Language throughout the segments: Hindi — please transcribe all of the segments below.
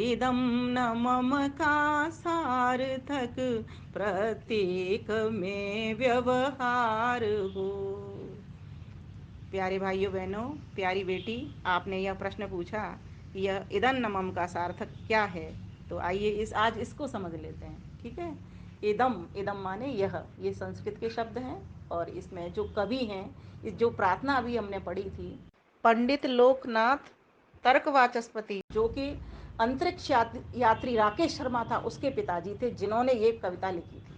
इदं न मम का सार्थक प्रत्येक में व्यवहार हो। प्यारे भाइयों बहनों, प्यारी बेटी, आपने यह प्रश्न पूछा कि यह इदं न मम का सार्थक क्या है, तो आइए आज इसको समझ लेते हैं। ठीक है, इदम, इदम माने यह, ये संस्कृत के शब्द हैं और इसमें जो कवि हैं, इस जो प्रार्थना अभी हमने पढ़ी थी, पंडित लोकनाथ तर्कवाचस्पति, जो कि अंतरिक्ष यात्री राकेश शर्मा था, उसके पिताजी थे, जिन्होंने ये कविता लिखी थी।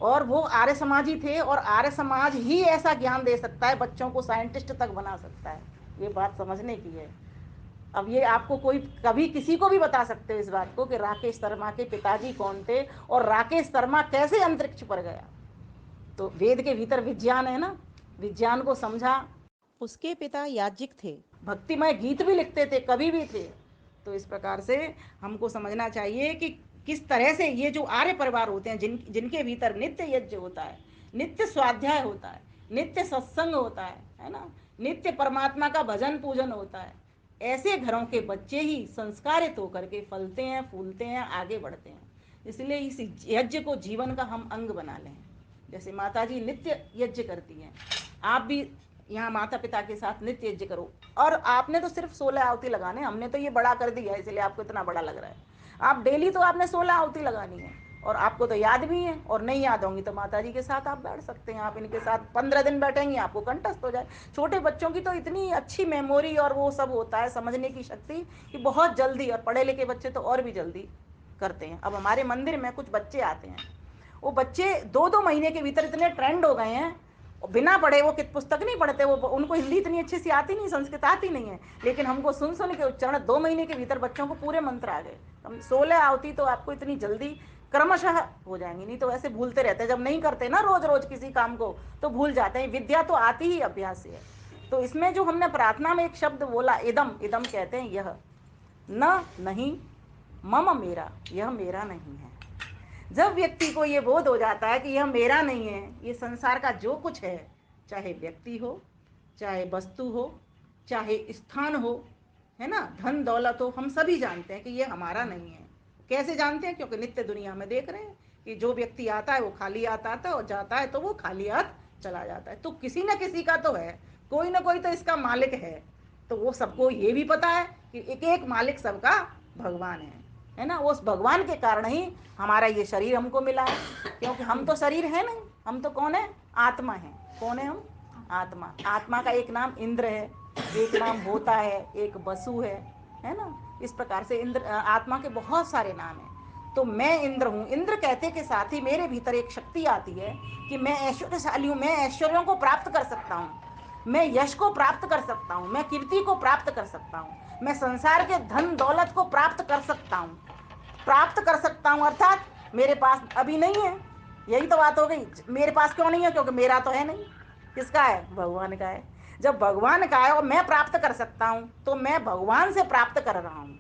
और वो आर्य समाजी थे, और आर्य समाज ही ऐसा ज्ञान दे सकता है, बच्चों को साइंटिस्ट तक बना सकता है। ये बात समझने की है। अब ये आपको कोई कभी किसी को भी बता सकते हो इस बात को कि राकेश शर्मा के पिताजी कौन थे और राकेश शर्मा कैसे अंतरिक्ष पर गया। तो वेद के भीतर विज्ञान है ना, विज्ञान को समझा। उसके पिता याज्ञिक थे, भक्तिमय गीत भी लिखते थे, कवि भी थे। तो इस प्रकार से हमको समझना चाहिए कि किस तरह से ये जो आर्य परिवार होते हैं, जिनके भीतर नित्य यज्ञ होता है, नित्य स्वाध्याय होता है, नित्य सत्संग होता है ना, नित्य परमात्मा का भजन पूजन होता है, ऐसे घरों के बच्चे ही संस्कारित होकर के फलते हैं, फूलते हैं, आगे बढ़ते हैं। इसलिए इस यज्ञ को जीवन का हम अंग बना लें। जैसे माता जी नित्य यज्ञ करती हैं, आप भी यहाँ माता पिता के साथ नित्य यज्ञ करो। और आपने तो सिर्फ 16 आहुति लगाने, हमने तो ये बड़ा कर दिया है इसलिए आपको इतना बड़ा लग रहा है। आप डेली तो आपने 16 आहुति लगानी है, और आपको तो याद भी है, और नहीं याद होंगी तो माता जी के साथ आप बैठ सकते हैं। आप इनके साथ 15 दिन बैठेंगे, आपको कंठस्थ हो जाए। छोटे बच्चों की तो इतनी अच्छी मेमोरी और वो सब होता है, समझने की शक्ति, कि बहुत जल्दी, और पढ़े लिखे बच्चे तो और भी जल्दी करते हैं। अब हमारे मंदिर में कुछ बच्चे आते हैं, वो बच्चे 2-2 महीने के भीतर इतने ट्रेंड हो गए हैं, बिना पढ़े, वो पुस्तक नहीं पढ़ते, वो उनको हिंदी इतनी अच्छी सी आती नहीं, संस्कृत आती नहीं है, लेकिन हमको सुन सुन के उच्चारण 2 महीने के भीतर बच्चों को पूरे मंत्र आ गए। हम 16 आहुति तो आपको इतनी जल्दी क्रमशः हो जाएंगी, नहीं तो वैसे भूलते रहते हैं। जब नहीं करते ना रोज रोज किसी काम को, तो भूल जाते हैं। विद्या तो आती ही अभ्यास से है। तो इसमें जो हमने प्रार्थना में एक शब्द बोला, इदम, इदम कहते हैं यह, न, नहीं, मम, मेरा, यह मेरा नहीं है। जब व्यक्ति को ये बोध हो जाता है कि यह मेरा नहीं है, ये संसार का जो कुछ है, चाहे व्यक्ति हो, चाहे वस्तु हो, चाहे स्थान हो, है ना, धन दौलत हो, हम सभी जानते हैं कि ये हमारा नहीं है। कैसे जानते हैं? क्योंकि नित्य दुनिया में देख रहे हैं कि जो व्यक्ति आता है वो खाली हाथ आता है, और जाता है तो वो खाली हाथ चला जाता है। तो किसी न किसी का तो है, कोई ना कोई तो इसका मालिक है। तो वो सबको ये भी पता है कि एक एक मालिक सबका भगवान है ना। उस भगवान के कारण ही हमारा ये शरीर हमको मिला है, क्योंकि हम तो शरीर है नहीं, हम तो कौन है? आत्मा है। कौन है हम? आत्मा। आत्मा का एक नाम इंद्र है, एक नाम होता है, एक वसु है ना। इस प्रकार से इंद्र, आत्मा के बहुत सारे नाम हैं। तो मैं इंद्र हूँ। इंद्र कहते के साथ ही मेरे भीतर एक शक्ति आती है कि मैं ऐश्वर्यशाली हूँ, मैं ऐश्वर्यों को प्राप्त कर सकता हूँ, मैं यश को प्राप्त कर सकता हूँ, मैं कीर्ति को प्राप्त कर सकता हूँ, मैं संसार के धन दौलत को प्राप्त कर सकता हूँ। प्राप्त कर सकता हूँ अर्थात मेरे पास अभी नहीं है। यही तो बात हो गई। मेरे पास क्यों नहीं है? क्योंकि मेरा तो है नहीं। किसका है? भगवान का है। जब भगवान का है और मैं प्राप्त कर सकता हूँ, तो मैं भगवान से प्राप्त कर रहा हूँ।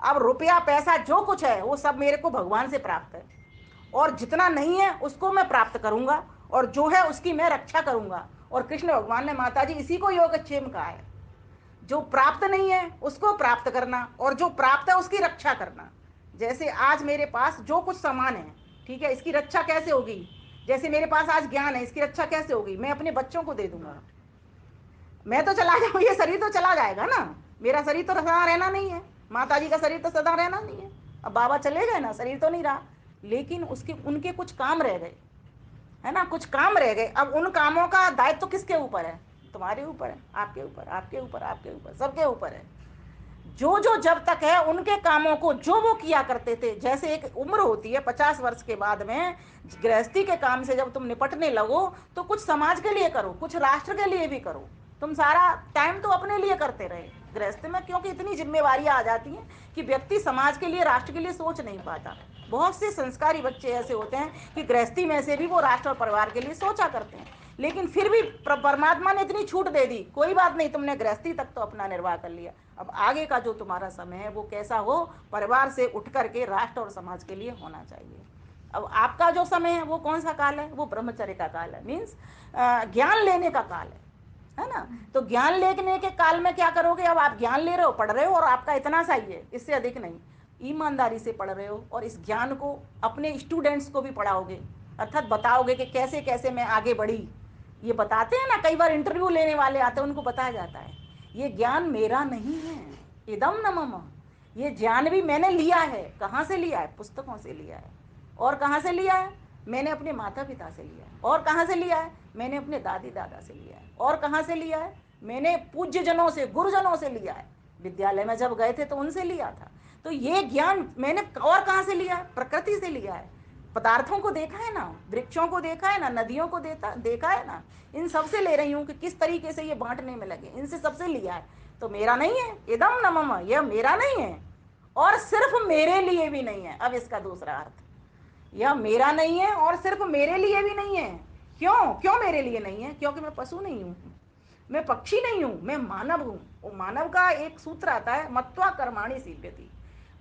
अब रुपया पैसा जो कुछ है वो सब मेरे को भगवान से प्राप्त है, और जितना नहीं है उसको मैं प्राप्त करूंगा, और जो है उसकी मैं रक्षा करूंगा। और कृष्ण भगवान ने माता जी इसी को योगक्षेम कहा है। जो प्राप्त नहीं है उसको प्राप्त करना, और जो प्राप्त है उसकी रक्षा करना। जैसे आज मेरे पास जो कुछ सामान है, ठीक है, इसकी रक्षा कैसे होगी? जैसे मेरे पास आज ज्ञान है, इसकी रक्षा कैसे होगी? मैं अपने बच्चों को दे दूंगा। मैं तो चला जाऊँ, ये शरीर तो चला जाएगा ना, मेरा शरीर तो सदा रहना नहीं है, माता जी का शरीर तो सदा रहना नहीं है। अब बाबा चले गए ना, शरीर तो नहीं रहा, लेकिन उसके उनके कुछ काम रह गए, है ना, कुछ काम रह गए। अब उन कामों का दायित्व तो किसके ऊपर है? तुम्हारे ऊपर है, आपके ऊपर, आपके ऊपर, आपके ऊपर, सबके ऊपर है। जो जो जब तक है उनके कामों को जो वो किया करते थे, जैसे एक उम्र होती है 50 वर्ष के बाद में, गृहस्थी के काम से जब तुम निपटने लगो, तो कुछ समाज के लिए करो, कुछ राष्ट्र के लिए भी करो। तुम सारा टाइम तो अपने लिए करते रहे गृहस्थ में, क्योंकि इतनी जिम्मेवारियां आ जाती हैं कि व्यक्ति समाज के लिए, राष्ट्र के लिए सोच नहीं पाता। बहुत से संस्कारी बच्चे ऐसे होते हैं कि गृहस्थी में से भी वो राष्ट्र और परिवार के लिए सोचा करते हैं, लेकिन फिर भी परमात्मा ने इतनी छूट दे दी, कोई बात नहीं, तुमने गृहस्थी तक तो अपना निर्वाह कर लिया, अब आगे का जो तुम्हारा समय है वो कैसा हो? परिवार से उठ करके राष्ट्र और समाज के लिए होना चाहिए। अब आपका जो समय है वो कौन सा काल है? वो ब्रह्मचर्य का काल है, मीन्स ज्ञान लेने का काल है ना। तो ज्ञान लेने के काल में क्या करोगे? अब आप ज्ञान ले रहे हो, पढ़ रहे हो, और आपका इतना सा ही है, इससे अधिक नहीं। ईमानदारी से पढ़ रहे हो और इस ज्ञान को अपने स्टूडेंट्स को भी पढ़ाओगे, अर्थात बताओगे कि कैसे कैसे मैं आगे बढ़ी। ये बताते हैं ना, कई बार इंटरव्यू लेने वाले आते हैं, उनको बताया जाता है ये ज्ञान मेरा नहीं है, इदम न मम, ये ज्ञान भी मैंने लिया है। कहाँ से लिया है? पुस्तकों से लिया है। और कहाँ से लिया है? मैंने अपने माता पिता से लिया है। और कहाँ से लिया है? मैंने अपने दादी दादा से लिया है। और कहाँ से लिया है? मैंने पूज्य जनों से, गुरुजनों से लिया है। विद्यालय में जब गए थे तो उनसे लिया था। तो ये ज्ञान मैंने और कहाँ से लिया है? प्रकृति से लिया है। पदार्थों को देखा है ना, वृक्षों को देखा है ना, नदियों को देखा है ना, इन सबसे ले रही हूँ कि किस तरीके से ये बांटने में लगे, इनसे सबसे लिया है। तो मेरा नहीं है, इदम न मम, यह मेरा नहीं है और सिर्फ मेरे लिए भी नहीं है। अब इसका दूसरा अर्थ, यह मेरा नहीं है और सिर्फ मेरे लिए भी नहीं है। क्यों? क्यों मेरे लिए नहीं है? क्योंकि मैं पशु नहीं हूं, मैं पक्षी नहीं हूं, मैं मानव हूं। और मानव का एक सूत्र आता है, मत्वा कर्माणि सिद्ध्यति।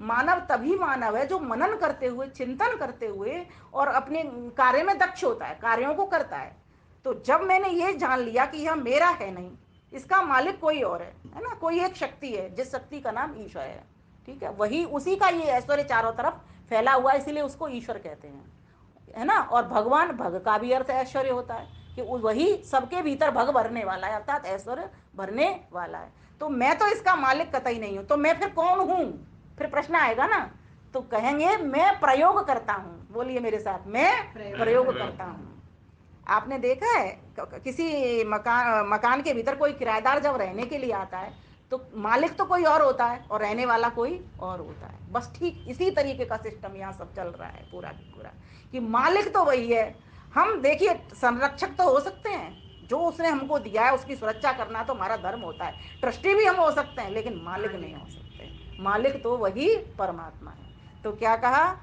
मानव तभी मानव है जो मनन करते हुए, चिंतन करते हुए और अपने कार्य में दक्ष होता है, कार्यों को करता है। तो जब मैंने ये जान लिया कि यह मेरा है नहीं, इसका मालिक कोई और है ना, कोई एक शक्ति है, जिस शक्ति का नाम ईश्वर है, ठीक है, वही, उसी का ये ऐश्वर्य चारों तरफ फैला हुआ है, इसीलिए उसको ईश्वर कहते हैं, है ना। और भगवान, भग का भी अर्थ ऐश्वर्य होता है कि वही सबके भीतर भग भरने वाला है, अर्थात ऐश्वर्य भरने वाला है। तो मैं तो इसका मालिक कतई नहीं हूं, तो मैं फिर कौन हूं? फिर प्रश्न आएगा ना। तो कहेंगे मैं प्रयोग करता हूं। बोलिए मेरे साथ, मैं प्रयोग करता हूं। आपने देखा है किसी मकान के भीतर कोई किराएदार जब रहने के लिए आता है तो मालिक तो कोई और होता है और रहने वाला कोई और होता है। बस ठीक इसी तरीके का सिस्टम यहाँ सब चल रहा है पूरा की पूरा, कि मालिक तो वही है। हम देखिए, संरक्षक तो हो सकते हैं, जो उसने हमको दिया है उसकी सुरक्षा करना तो हमारा धर्म होता है। ट्रस्टी भी हम हो सकते हैं, लेकिन मालिक नहीं हो सकते। मालिक तो वही परमात्मा है। तो क्या कहा?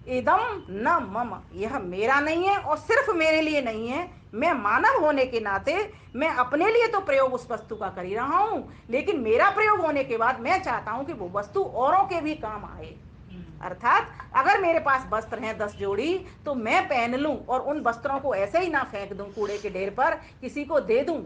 इदम न मम, यह मेरा नहीं है और सिर्फ मेरे लिए नहीं है। मैं मानव होने के नाते मैं अपने लिए तो प्रयोग उस वस्तु का कर ही रहा हूं, लेकिन मेरा प्रयोग होने के बाद मैं चाहता हूं कि वो वस्तु औरों के भी काम आए। अर्थात अगर मेरे पास वस्त्र हैं 10 जोड़ी, तो मैं पहन लूं और उन वस्त्रों को ऐसे ही ना फेंक दूं कूड़े के ढेर पर, किसी को दे दूं,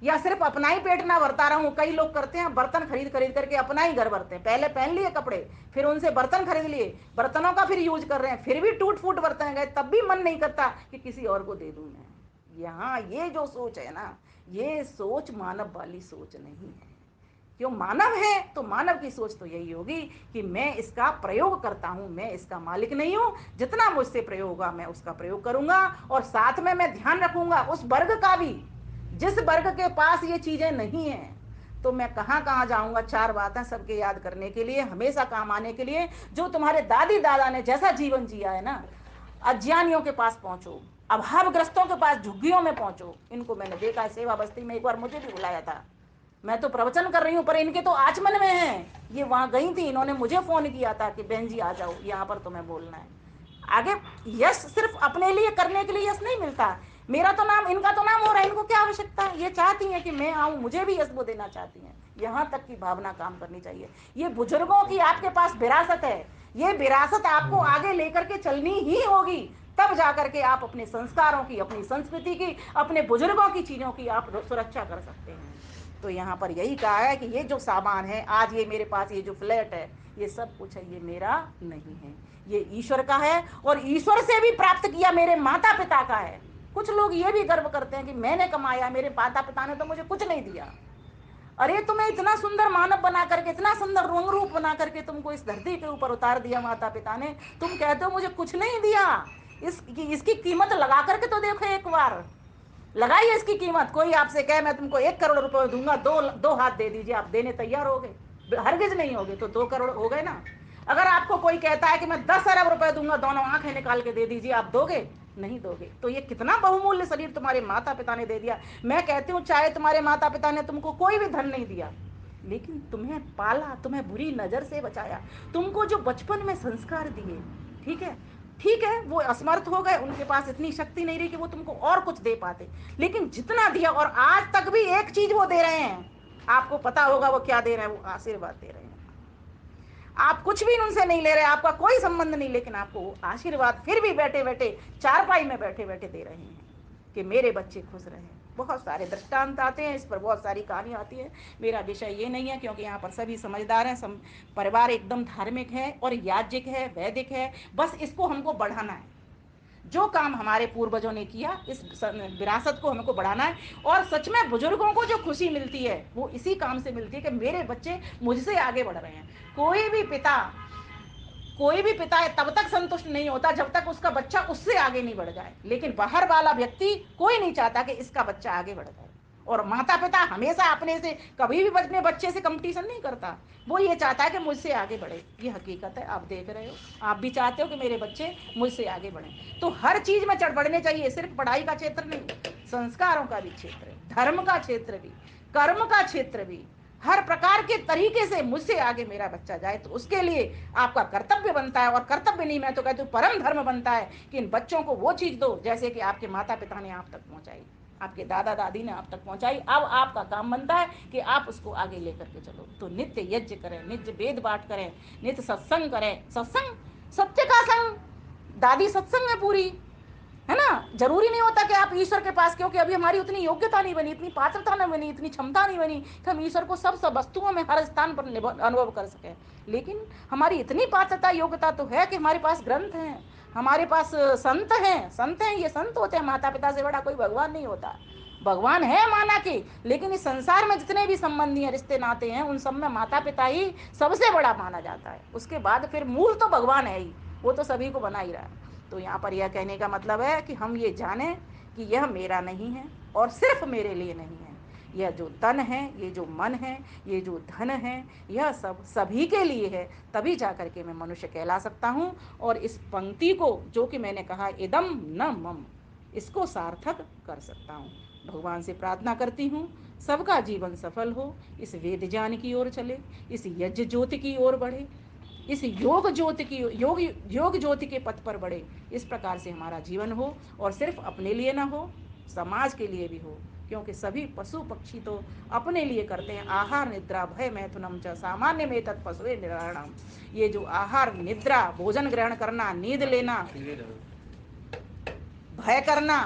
या सिर्फ अपना ही पेट ना भरता रहूं। कई लोग करते हैं, बर्तन खरीद खरीद करके अपना ही घर भरते हैं। पहले पहन लिए कपड़े, फिर उनसे बर्तन खरीद लिए, बर्तनों का फिर यूज कर रहे हैं, फिर भी टूट फूट बर्तन गए, तब भी मन नहीं करता कि किसी और को दे दूं मैं। यहाँ ये जो सोच है ना, ये सोच मानव वाली सोच नहीं है। क्यों? मानव है तो मानव की सोच तो यही होगी कि मैं इसका प्रयोग करता हूं, मैं इसका मालिक नहीं हूं। जितना मुझसे प्रयोग होगा मैं उसका प्रयोग करूंगा, और साथ में मैं ध्यान रखूंगा उस वर्ग का भी, जिस वर्ग के पास ये चीजें नहीं है। तो मैं कहां कहां जाऊंगा? 4 बातें सबके याद करने के लिए, हमेशा काम आने के लिए। जो तुम्हारे दादी दादा ने जैसा जीवन जिया है ना, अज्ञानियों के पास पहुंचो, अभावग्रस्तों के पास झुग्गियों में पहुंचो। इनको मैंने देखा है सेवा बस्ती में, एक बार मुझे भी बुलाया था। मैं तो प्रवचन कर रही हूँ पर इनके तो आचमन में हैं। ये वहां गई थी, इन्होंने मुझे फोन किया था कि बहन जी आ जाओ, यहाँ पर तुम्हें बोलना है। आगे यश सिर्फ अपने लिए करने के लिए यश नहीं मिलता। मेरा तो नाम, इनका तो नाम हो रहा है, इनको क्या आवश्यकता है? ये चाहती हैं कि मैं आऊं, मुझे भी यश वो देना चाहती हैं। यहाँ तक की भावना काम करनी चाहिए। ये बुजुर्गों की आपके पास विरासत है, ये विरासत आपको आगे लेकर के चलनी ही होगी। तब जाकर के आप अपने संस्कारों की, अपनी संस्कृति की, अपने बुजुर्गों की चीजों की आप सुरक्षा कर सकते हैं। तो यहाँ पर यही कहा है कि ये जो सामान है आज, ये मेरे पास, ये जो फ्लैट है, ये सब कुछ है, ये मेरा नहीं है, ये ईश्वर का है। और ईश्वर से भी प्राप्त किया, मेरे माता पिता का है। कुछ लोग ये भी गर्व करते हैं कि मैंने कमाया, मेरे माता पिता ने तो मुझे कुछ नहीं दिया। अरे तुम्हें इतना सुंदर मानव बना करके, इतना सुंदर रंग रूप बना करके तुमको इस धरती के ऊपर उतार दिया माता पिता ने, तुम कहते हो मुझे कुछ नहीं दिया। इसकी कीमत लगा करके तो देखो एक बार, लगाइए इसकी कीमत। कोई आपसे कहे मैं तुमको 1 करोड़ रुपए दूंगा, दो दो हाथ दे दीजिए, आप देने तैयार हो गए? हरगिज नहीं होगे। तो 2 करोड़ हो गए ना। अगर आपको कोई कहता है कि मैं 10 अरब रुपए दूंगा, दोनों आंखें निकाल के दे दीजिए, आप दोगे? नहीं दोगे। तो ये कितना बहुमूल्य शरीर तुम्हारे माता पिता ने दे दिया। मैं कहती हूँ, चाहे तुम्हारे माता पिता ने तुमको कोई भी धन नहीं दिया, लेकिन तुम्हें पाला, तुम्हें बुरी नजर से बचाया, तुमको जो बचपन में संस्कार दिए, ठीक है, ठीक है, वो असमर्थ हो गए, उनके पास इतनी शक्ति नहीं रही कि वो तुमको और कुछ दे पाते, लेकिन जितना दिया, और आज तक भी एक चीज वो दे रहे हैं, आपको पता होगा वो क्या दे रहे हैं? वो आशीर्वाद दे रहे हैं। आप कुछ भी उनसे नहीं ले रहे, आपका कोई संबंध नहीं, लेकिन आपको वो आशीर्वाद फिर भी बैठे बैठे, चारपाई में बैठे बैठे दे रहे हैं कि मेरे बच्चे खुश रहे, बहुत सारे दृष्टांत आते हैं, इस पर बहुत सारी कहानी आती है। मेरा विषय ये नहीं है, क्योंकि यहाँ पर सभी समझदार हैं, परिवार एकदम धार्मिक है और याज्ञिक है, वैदिक है। बस इसको हमको बढ़ाना है, जो काम हमारे पूर्वजों ने किया इस विरासत को हमको बढ़ाना है। और सच में बुजुर्गों को जो खुशी मिलती है वो इसी काम से मिलती है कि मेरे बच्चे मुझसे आगे बढ़ रहे हैं। कोई भी पिता कोई भी पिता तब तक संतुष्ट नहीं होता जब तक उसका बच्चा उससे आगे नहीं बढ़ जाए, लेकिन बाहर वाला व्यक्ति कोई नहीं चाहता कि इसका बच्चा आगे बढ़ जाए। और माता पिता हमेशा अपने से कभी भी अपने बच्चे से कंपटीशन नहीं करता, वो ये चाहता है कि मुझसे आगे बढ़े। ये हकीकत है, आप देख रहे हो, आप भी चाहते हो कि मेरे बच्चे मुझसे आगे बढ़े। तो हर चीज में चढ़ बढ़ने चाहिए, सिर्फ पढ़ाई का क्षेत्र नहीं, संस्कारों का भी क्षेत्र है, धर्म का क्षेत्र भी, कर्म का क्षेत्र भी, हर प्रकार के तरीके से मुझसे आगे मेरा बच्चा जाए। तो उसके लिए आपका कर्तव्य बनता है, और कर्तव्य नहीं, मैं तो कहती हूँ परम धर्म बनता है कि इन बच्चों को वो चीज दो जैसे कि आपके माता पिता ने आप तक पहुंचाई, आपके दादा दादी ने आप तक पहुंचाई। अब आपका काम बनता है कि आप उसको आगे लेकर के चलो। तो नित्य यज्ञ करें, नित्य वेद पाठ करें, नित्य सत्संग करें। सत्संग, सत्य का संग, दादी सत्संग है पूरी, है ना। जरूरी नहीं होता कि आप ईश्वर के पास, क्योंकि अभी हमारी उतनी योग्यता नहीं बनी, इतनी पात्रता नहीं बनी, इतनी क्षमता नहीं बनी कि हम ईश्वर को सब वस्तुओं में हर स्थान पर अनुभव कर सकें। लेकिन हमारी इतनी पात्रता योग्यता तो है कि हमारे पास ग्रंथ हैं, हमारे पास संत हैं। संत हैं, ये संत होते हैं, माता पिता से बड़ा कोई भगवान नहीं होता। भगवान है माना कि, लेकिन इस संसार में जितने भी संबंधी हैं, रिश्ते नाते हैं, उन सब में माता पिता ही सबसे बड़ा माना जाता है। उसके बाद फिर मूल तो भगवान है ही, वो तो सभी को बना ही रहा है। तो यहाँ पर यह कहने का मतलब है कि हम ये जानें कि यह मेरा नहीं है और सिर्फ मेरे लिए नहीं है। यह जो तन है, ये जो मन है, ये जो धन है, यह सब सभी के लिए है। तभी जा करके मैं मनुष्य कहला सकता हूँ। और इस पंक्ति को जो कि मैंने कहा इदम न मम, इसको सार्थक कर सकता हूँ। भगवान से प्रार्थना करती हूँ सबका जीवन सफल हो, इस वेद ज्ञान की ओर चले, इस यज्ञ ज्योति की ओर बढ़े, इस योग ज्योति के पथ पर बढ़े। इस प्रकार से हमारा जीवन हो, और सिर्फ अपने लिए ना हो, समाज के लिए भी हो। क्योंकि सभी पशु पक्षी तो अपने लिए करते हैं। आहार निद्रा भय मैथुनम च सामान्य में तत्पशुए निराणम। ये जो आहार निद्रा, भोजन ग्रहण करना, नींद लेना, भय करना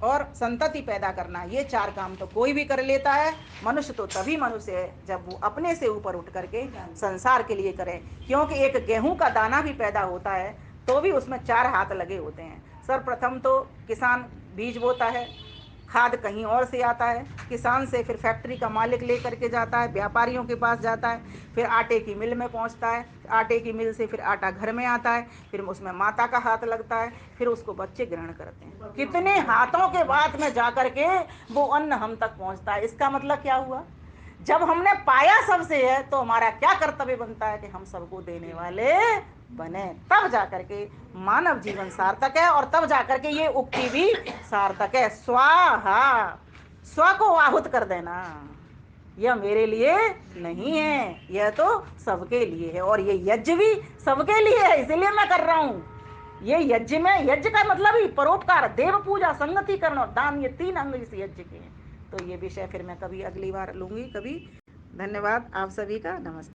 और संतति पैदा करना, ये चार काम तो कोई भी कर लेता है। मनुष्य तो तभी मनुष्य है जब वो अपने से ऊपर उठ करके संसार के लिए करे। क्योंकि एक गेहूं का दाना भी पैदा होता है तो भी उसमें चार हाथ लगे होते हैं। सर्वप्रथम तो किसान बीज बोता है, खाद कहीं और से आता है, किसान से फिर फैक्ट्री का मालिक लेकर के जाता है, व्यापारियों के पास जाता है, फिर आटे की मिल में पहुंचता है, आटे की मिल से फिर आटा घर में आता है, फिर उसमें माता का हाथ लगता है, फिर उसको बच्चे ग्रहण करते हैं। कितने हाथों के बाद में जाकर के वो अन्न हम तक पहुंचता है। इसका मतलब क्या हुआ, जब हमने पाया सबसे है तो हमारा क्या कर्तव्य बनता है कि हम सबको देने वाले बने। तब जाकर के मानव जीवन सार्थक है, और तब जाकर के ये उक्ति भी सार्थक है, स्वाहा, स्व को आहुत कर देना। यह मेरे लिए नहीं है, यह तो सबके लिए है। और ये यज्ञ भी सबके लिए है, इसीलिए मैं कर रहा हूं। ये यज्ञ में, यज्ञ का मतलब ही परोपकार, देव पूजा, संगति करना और दान, ये तीन अंग इस यज्ञ के हैं। तो ये विषय फिर मैं कभी अगली बार लूंगी कभी। धन्यवाद आप सभी का, नमस्ते।